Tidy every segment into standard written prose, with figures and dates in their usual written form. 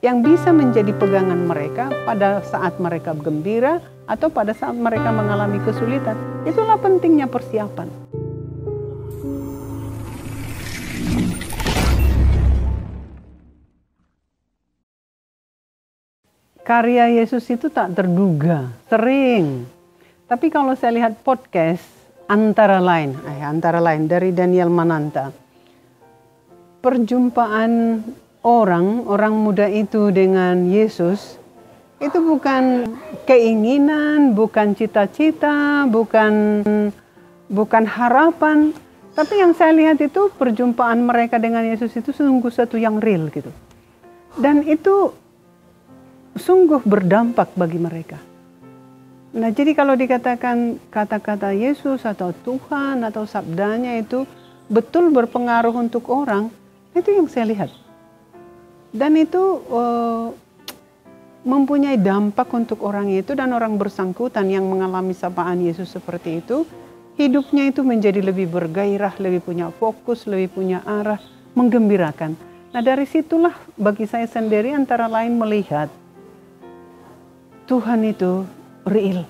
yang bisa menjadi pegangan mereka pada saat mereka gembira atau pada saat mereka mengalami kesulitan. Itulah pentingnya persiapan. Karya Yesus itu tak terduga, sering. Tapi kalau saya lihat podcast, antara lain dari Daniel Mananta, perjumpaan orang muda itu dengan Yesus, itu bukan keinginan, bukan cita-cita, bukan harapan. Tapi yang saya lihat itu perjumpaan mereka dengan Yesus itu sungguh satu yang real gitu. Dan itu sungguh berdampak bagi mereka. Nah, jadi kalau dikatakan kata-kata Yesus atau Tuhan atau sabdanya itu betul berpengaruh untuk orang, itu yang saya lihat. Dan itu mempunyai dampak untuk orang itu, dan orang bersangkutan yang mengalami sapaan Yesus seperti itu, hidupnya itu menjadi lebih bergairah, lebih punya fokus, lebih punya arah, menggembirakan. Nah, dari situlah bagi saya sendiri antara lain melihat Tuhan itu real,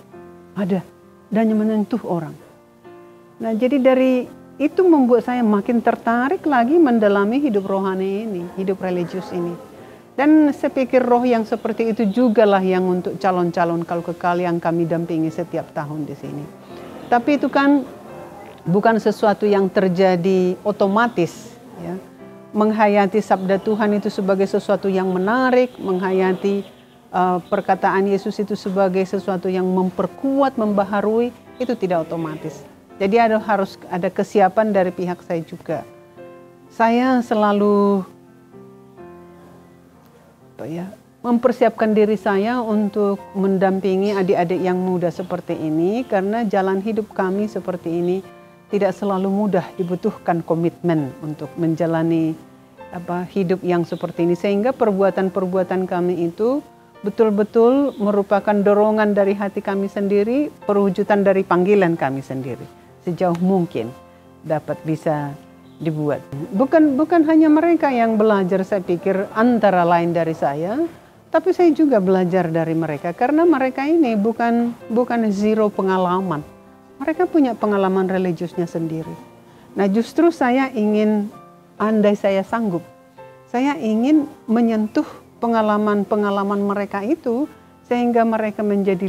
ada, dan menyentuh orang. Nah, jadi dari itu membuat saya makin tertarik lagi mendalami hidup rohani ini, hidup religius ini. Dan saya pikir roh yang seperti itu jugalah yang untuk calon-calon kal kekal yang kami dampingi setiap tahun di sini. Tapi itu kan bukan sesuatu yang terjadi otomatis, ya. Menghayati sabda Tuhan itu sebagai sesuatu yang menarik, menghayati perkataan Yesus itu sebagai sesuatu yang memperkuat, membaharui, itu tidak otomatis. Jadi harus ada kesiapan dari pihak saya juga. Saya selalu mempersiapkan diri saya untuk mendampingi adik-adik yang muda seperti ini, karena jalan hidup kami seperti ini tidak selalu mudah, dibutuhkan komitmen untuk menjalani hidup yang seperti ini, sehingga perbuatan-perbuatan kami itu betul-betul merupakan dorongan dari hati kami sendiri, perwujudan dari panggilan kami sendiri. Sejauh mungkin dapat bisa dibuat. Bukan hanya mereka yang belajar, saya pikir antara lain dari saya, tapi saya juga belajar dari mereka. Karena mereka ini bukan zero pengalaman. Mereka punya pengalaman religiusnya sendiri. Nah, justru saya ingin, andai saya sanggup, saya ingin menyentuh pengalaman-pengalaman mereka itu, sehingga mereka menjadi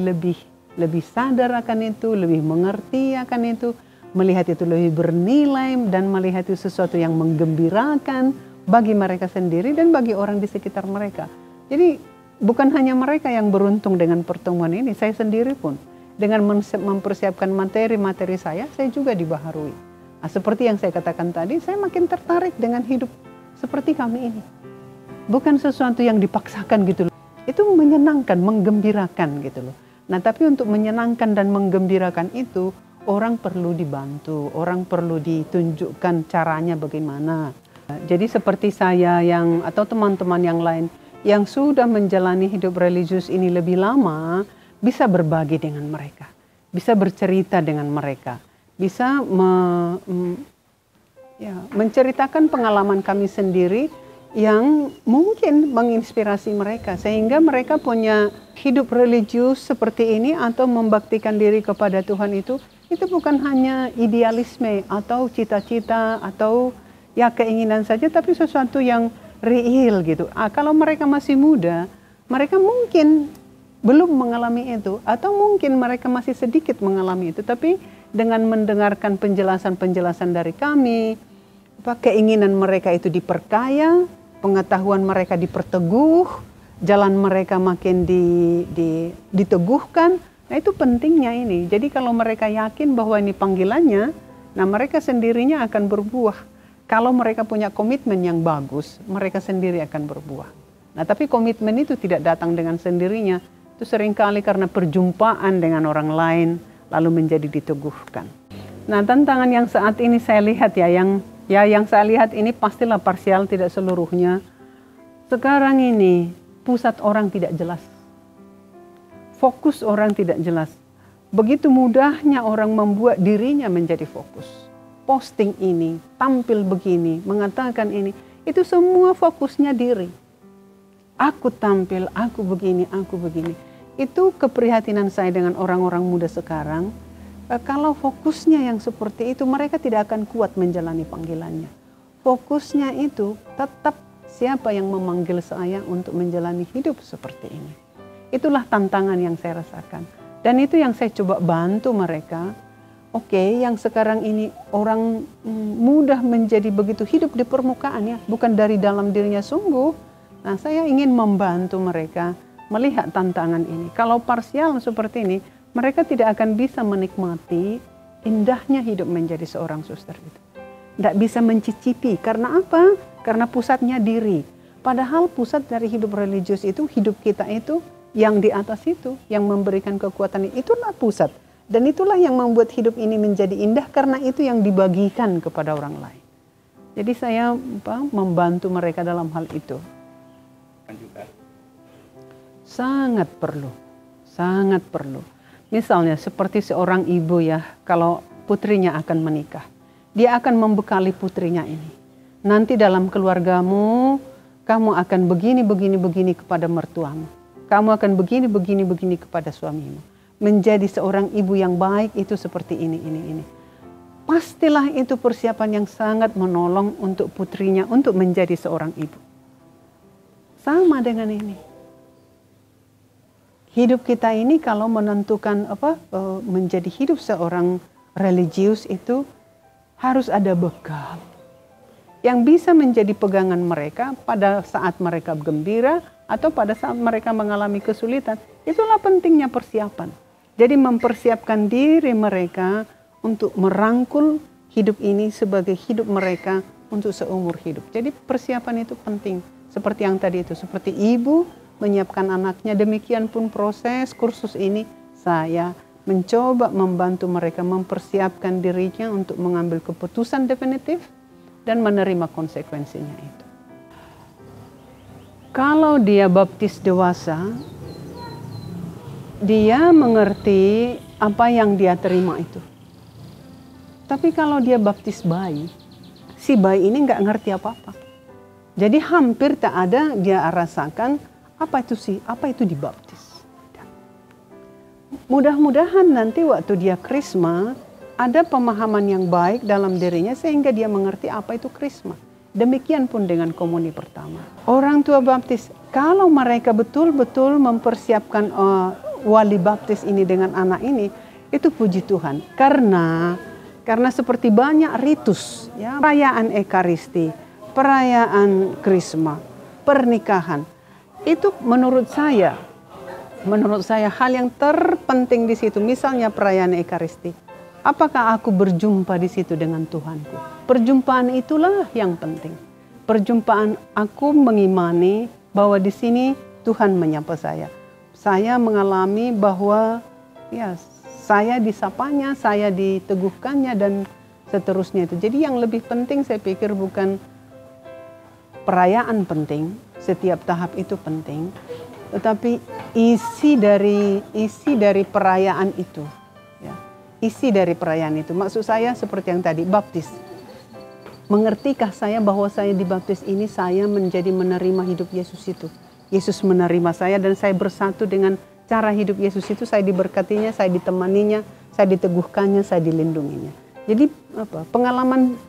lebih sadar akan itu, lebih mengerti akan itu, melihat itu lebih bernilai, dan melihat itu sesuatu yang menggembirakan bagi mereka sendiri dan bagi orang di sekitar mereka. Jadi bukan hanya mereka yang beruntung dengan pertemuan ini, saya sendiri pun dengan mempersiapkan materi-materi saya juga dibaharui. Nah, seperti yang saya katakan tadi, saya makin tertarik dengan hidup seperti kami ini. Bukan sesuatu yang dipaksakan gitu loh. Itu menyenangkan, menggembirakan gitu loh. Nah, tapi untuk menyenangkan dan menggembirakan itu, orang perlu dibantu, orang perlu ditunjukkan caranya bagaimana. Jadi seperti saya atau teman-teman yang lain yang sudah menjalani hidup religius ini lebih lama, bisa berbagi dengan mereka, bisa bercerita dengan mereka, bisa menceritakan pengalaman kami sendiri yang mungkin menginspirasi mereka, sehingga mereka punya hidup religius seperti ini atau membaktikan diri kepada Tuhan itu bukan hanya idealisme atau cita-cita atau keinginan saja, tapi sesuatu yang real gitu. Kalau mereka masih muda, mereka mungkin belum mengalami itu, atau mungkin mereka masih sedikit mengalami itu, tapi dengan mendengarkan penjelasan-penjelasan dari kami, keinginan mereka itu diperkaya, pengetahuan mereka diperteguh, jalan mereka makin diteguhkan. Nah, itu pentingnya ini. Jadi kalau mereka yakin bahwa ini panggilannya, nah mereka sendirinya akan berbuah. Kalau mereka punya komitmen yang bagus, mereka sendiri akan berbuah. Nah, tapi komitmen itu tidak datang dengan sendirinya. Itu seringkali karena perjumpaan dengan orang lain, lalu menjadi diteguhkan. Nah, tantangan yang saat ini saya lihat yang saya lihat ini pastilah parsial, tidak seluruhnya. Sekarang ini pusat orang tidak jelas. Fokus orang tidak jelas. Begitu mudahnya orang membuat dirinya menjadi fokus. Posting ini, tampil begini, mengatakan ini, itu semua fokusnya diri. Aku tampil, aku begini, aku begini. Itu keprihatinan saya dengan orang-orang muda sekarang. Kalau fokusnya yang seperti itu, mereka tidak akan kuat menjalani panggilannya. Fokusnya itu tetap siapa yang memanggil saya untuk menjalani hidup seperti ini. Itulah tantangan yang saya rasakan. Dan itu yang saya coba bantu mereka. Oke, yang sekarang ini orang mudah menjadi begitu hidup di permukaan ya, bukan dari dalam dirinya sungguh. Nah, saya ingin membantu mereka melihat tantangan ini. Kalau parsial seperti ini, mereka tidak akan bisa menikmati indahnya hidup menjadi seorang suster itu. Tidak bisa mencicipi. Karena apa? Karena pusatnya diri. Padahal pusat dari hidup religius itu, hidup kita itu, yang di atas itu, yang memberikan kekuatan, itulah pusat. Dan itulah yang membuat hidup ini menjadi indah, karena itu yang dibagikan kepada orang lain. Jadi saya membantu mereka dalam hal itu. Sangat perlu, sangat perlu. Misalnya seperti seorang ibu ya, kalau putrinya akan menikah, dia akan membekali putrinya ini. Nanti dalam keluargamu, kamu akan begini kepada mertuamu. Kamu akan begini kepada suamimu. Menjadi seorang ibu yang baik itu seperti ini. Pastilah itu persiapan yang sangat menolong untuk putrinya untuk menjadi seorang ibu. Sama dengan ini. Hidup kita ini kalau menentukan menjadi hidup seorang religius itu harus ada bekal yang bisa menjadi pegangan mereka pada saat mereka gembira atau pada saat mereka mengalami kesulitan. Itulah pentingnya persiapan. Jadi mempersiapkan diri mereka untuk merangkul hidup ini sebagai hidup mereka untuk seumur hidup. Jadi persiapan itu penting. Seperti yang tadi itu, seperti ibu menyiapkan anaknya, demikian pun proses kursus ini saya mencoba membantu mereka mempersiapkan dirinya untuk mengambil keputusan definitif dan menerima konsekuensinya itu. Kalau dia baptis dewasa, dia mengerti apa yang dia terima itu. Tapi kalau dia baptis bayi, si bayi ini nggak ngerti apa-apa. Jadi hampir tak ada dia rasakan apa itu dibaptis. Mudah-mudahan nanti waktu dia krisma ada pemahaman yang baik dalam dirinya sehingga dia mengerti apa itu krisma. Demikian pun dengan komuni pertama. Orang tua baptis, kalau mereka betul-betul mempersiapkan wali baptis ini dengan anak ini, itu puji Tuhan. Karena seperti banyak ritus, ya, perayaan Ekaristi, perayaan krisma, pernikahan, itu menurut saya hal yang terpenting di situ. Misalnya perayaan Ekaristi. Apakah aku berjumpa di situ dengan Tuhanku? Perjumpaan itulah yang penting. Perjumpaan aku mengimani bahwa di sini Tuhan menyapa saya. Saya mengalami bahwa ya saya disapanya, saya diteguhkannya dan seterusnya itu. Jadi yang lebih penting saya pikir bukan perayaan penting, setiap tahap itu penting, tetapi isi dari perayaan itu. Isi dari perayaan itu. Maksud saya seperti yang tadi, baptis. Mengertikah saya bahwa saya dibaptis ini saya menjadi menerima hidup Yesus itu. Yesus menerima saya dan saya bersatu dengan cara hidup Yesus itu. Saya diberkatinya, saya ditemaninya, saya diteguhkannya, saya dilindunginya. Jadi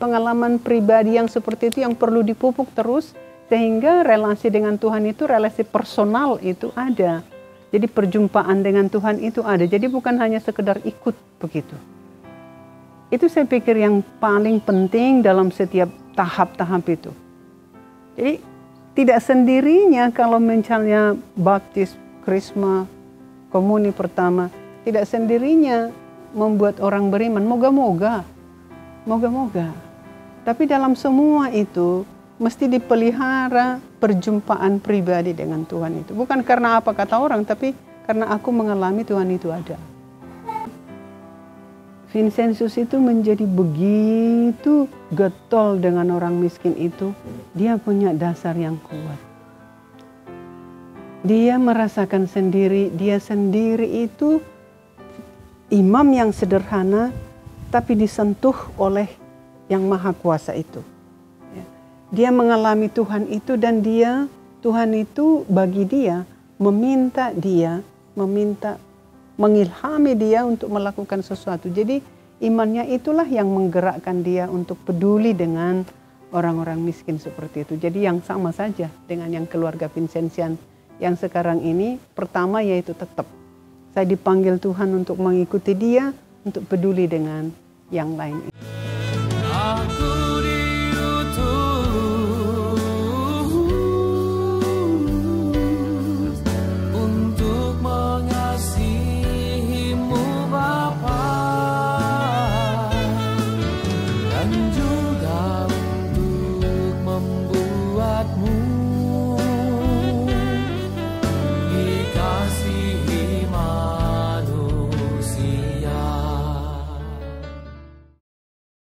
pengalaman pribadi yang seperti itu yang perlu dipupuk terus sehingga relasi dengan Tuhan itu, relasi personal itu ada. Jadi perjumpaan dengan Tuhan itu ada. Jadi bukan hanya sekedar ikut begitu. Itu saya pikir yang paling penting dalam setiap tahap-tahap itu. Jadi tidak sendirinya kalau misalnya baptis, krisma, komuni pertama, tidak sendirinya membuat orang beriman. Moga-moga. Tapi dalam semua itu mesti dipelihara perjumpaan pribadi dengan Tuhan itu. Bukan karena apa kata orang, tapi karena aku mengalami Tuhan itu ada. Vincentius itu menjadi begitu getol dengan orang miskin itu. Dia punya dasar yang kuat. Dia merasakan sendiri, dia sendiri itu imam yang sederhana, tapi disentuh oleh yang maha kuasa itu. Dia mengalami Tuhan itu dan dia Tuhan itu bagi dia, mengilhami dia untuk melakukan sesuatu. Jadi imannya itulah yang menggerakkan dia untuk peduli dengan orang-orang miskin seperti itu. Jadi yang sama saja dengan yang keluarga Vincentian yang sekarang ini, pertama yaitu tetap saya dipanggil Tuhan untuk mengikuti dia, untuk peduli dengan yang lain.